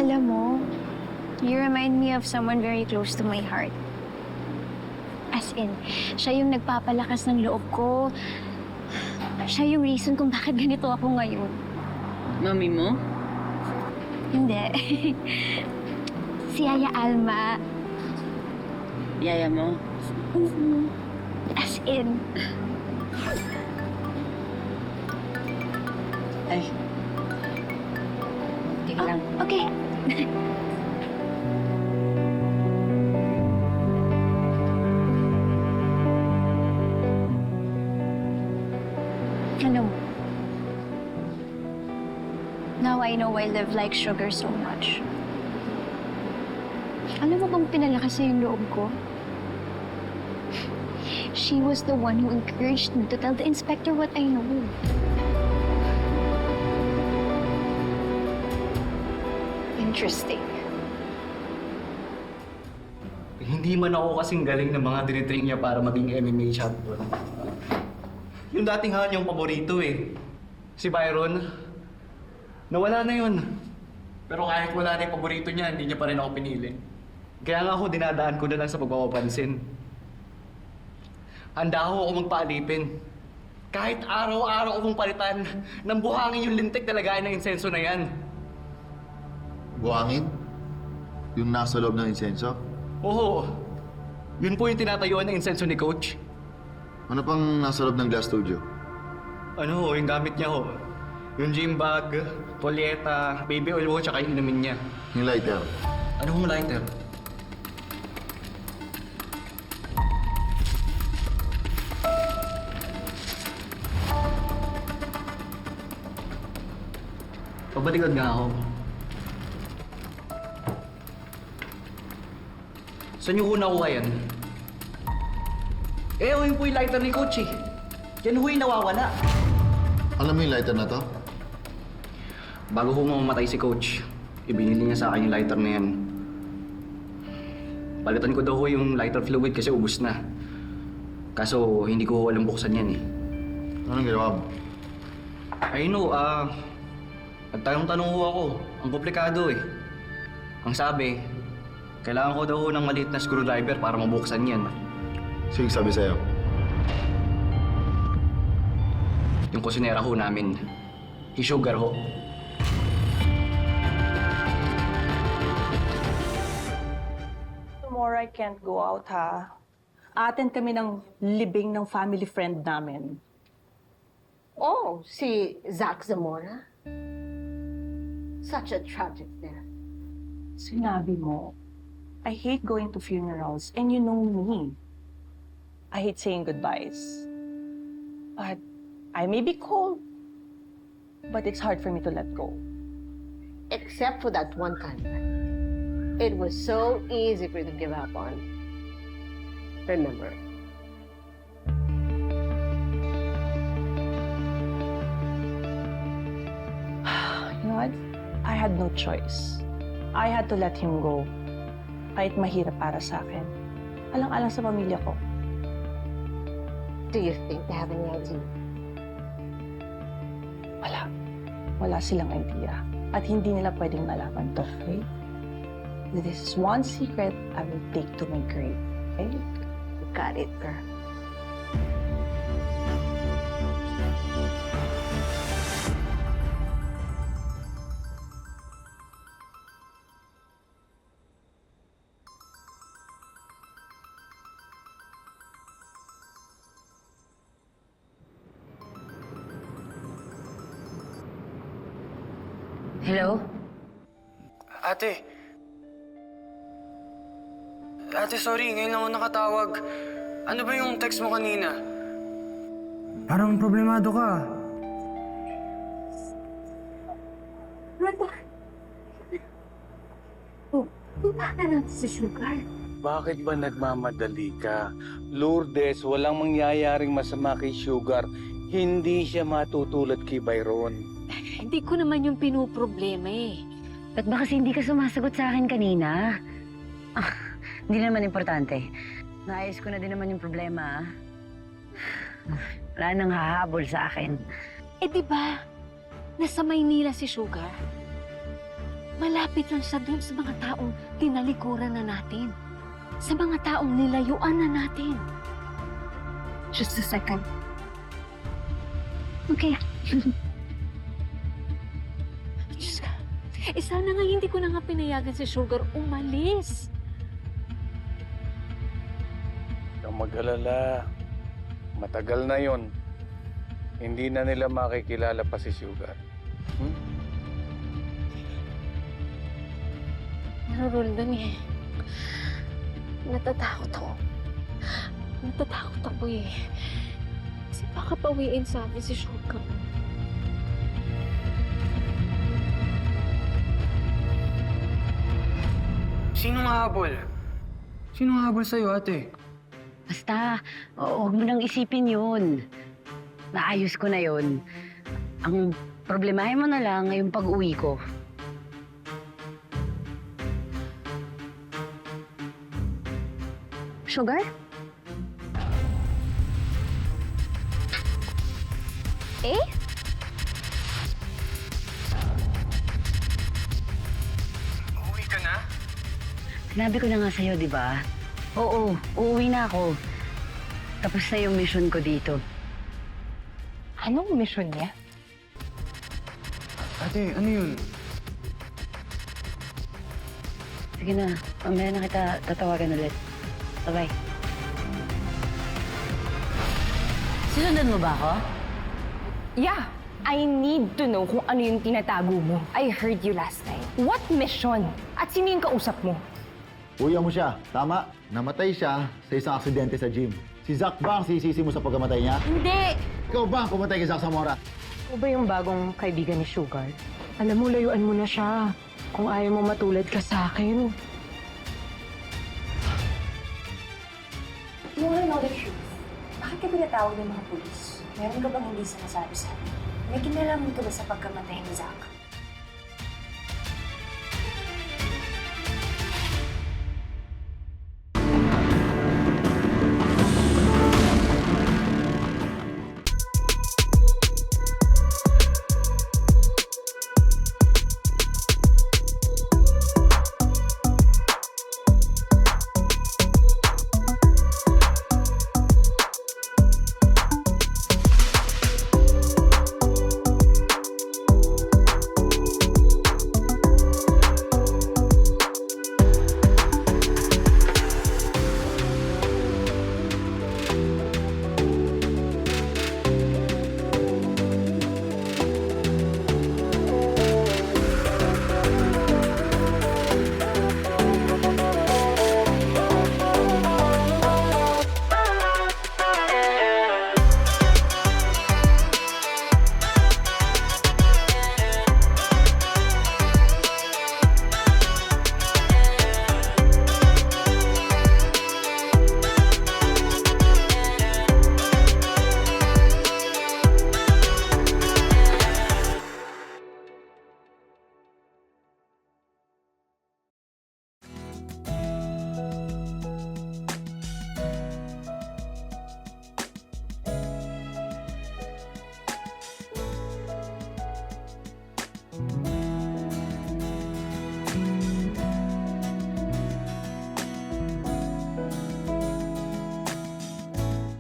Alam mo, you remind me of someone very close to my heart. As in, siya yung nagpapalakas ng loob ko. Siya yung reason kung bakit ganito ako ngayon. Mami mo? Hindi. Si Yaya Alma. Yaya mo? As in. Ay. Teka lang. Okay. Ano? Now I know why Liv likes sugar so much. Alam mo bang pinalakas niya yung loob ko? She was the one who encouraged me to tell the inspector what I know. Interesting. Hindi man ako kasing galing ng mga dinitrain niya para maging MMA champion. Yung dating han yung paborito eh. Si Byron, nawala na yun. Pero kahit wala na yung paborito niya, hindi niya pa rin ako pinili. Kaya nga ako dinadaan ko na lang sa pagpapapansin. Handa ako magpaalipin. Kahit araw-araw akong palitan ng buhangin yung lintik na lagayan ng insenso na yan. Buhangin? Yung nasa loob ng insenso? Oo, yun po yung tinatayuan ng insenso ni Coach. Ano pang nasa loob ng glass studio? Ano, yung gamit niya ho. Yung gym bag, polyeta, baby oil ho, tsaka yung inumin niya. Yung lighter? Ano hong lighter? Pabaligod nga ako. Saan niyo ho nakuha yan? Yun po yung lighter ni Coach eh. Yan ho yung nawawala. Alam mo yung lighter na to? Bago ho mamamatay si Coach, ibinili niya sa akin yung lighter na yan. Palitan ko daw ho yung lighter fluid kasi ubus na. Kaso hindi ko ho alam buksan yan eh. Anong ginawa mo? I know, nagtanong-tanong ho ako. Ang komplikado eh. Ang sabi, kailangan ko daw ho ng maliit na screwdriver para mabuksan yan. Sige, sabi sa'yo. Yung kusinera ho namin, si Sugar ho. Tomorrow I can't go out, ha? Attend kami ng libing ng family friend namin. Oh, si Zach Zamora? Such a tragic death. Sinabi mo, I hate going to funerals, and you know me. I hate saying goodbyes. But I may be cold, but it's hard for me to let go. Except for that one time. It was so easy for you to give up on. Remember? You know what? I had no choice. I had to let him go. Kahit mahirap para sa akin. Alang-alang sa pamilya ko. Do you think they have any idea? Wala. Wala silang idea. At hindi nila pwedeng malaman to, okay? This is one secret I will take to my grave, okay? Got it, girl. Hello? Ate. Ate, sorry. Ngayon lang ako nakatawag. Ano ba yung text mo kanina? Parang problemado ka. Punta na natin si Sugar. Bakit ba nagmamadali ka? Lourdes, walang mangyayaring masama kay Sugar. Hindi siya matutulad kay Byron. Hindi ko naman yung pinoproblema eh. Ba't ba kasi hindi ka sumasagot sa akin kanina? Hindi naman importante. Naayos ko na din naman yung problema. Wala nang hahabol sa akin. Eh di ba, nasa Maynila si Sugar? Malapit lang siya dun sa mga taong tinalikuran na natin. Sa mga taong nilayuan na natin. Just a second. Okay. Diyos ka. Sana nga hindi ko na nga pinayagan si Sugar umalis. Huwag mag-alala. Matagal na yon. Hindi na nila makikilala pa si Sugar. Pero Roldan natatakot ako. Natatakot ako Kasi baka pawiin sa amin si Sugar. Sinong habol? Sinong habol sa'yo, ate? Basta, huwag mo nang isipin yun. Naayos ko na yun. Ang problemahin mo na lang ngayong pag-uwi ko. Sugar? Eh? Uuwi ka na? Sinabi ko na nga sa'yo, di ba? Oo, uuwi na ako. Tapos na yung mission ko dito. Anong mission niya? Ate, ano yun? Sige na, mamaya na kita tatawagan ulit. Bye-bye. Sinundan mo ba ako? Yeah, I need to know kung ano yung tinatago mo. I heard you last time. What mission? At sino yung kausap mo? Kuya mo siya. Tama. Namatay siya sa isang aksidente sa gym. Si Zack ba ang sisisi mo sa pagkamatay niya? Hindi! Ikaw ba ang pumatay kay Zack Zamora? Ikaw ba yung bagong kaibigan ni Sugar? Alam mo, layuan mo na siya. Kung ayaw mo matulad ka sa akin. You wanna know the truth? Bakit ka pinatawag ng mga pulis? Meron ka bang hindi sinasabi sa amin? May kinalaman ka ba sa pagkamatay ni Zack?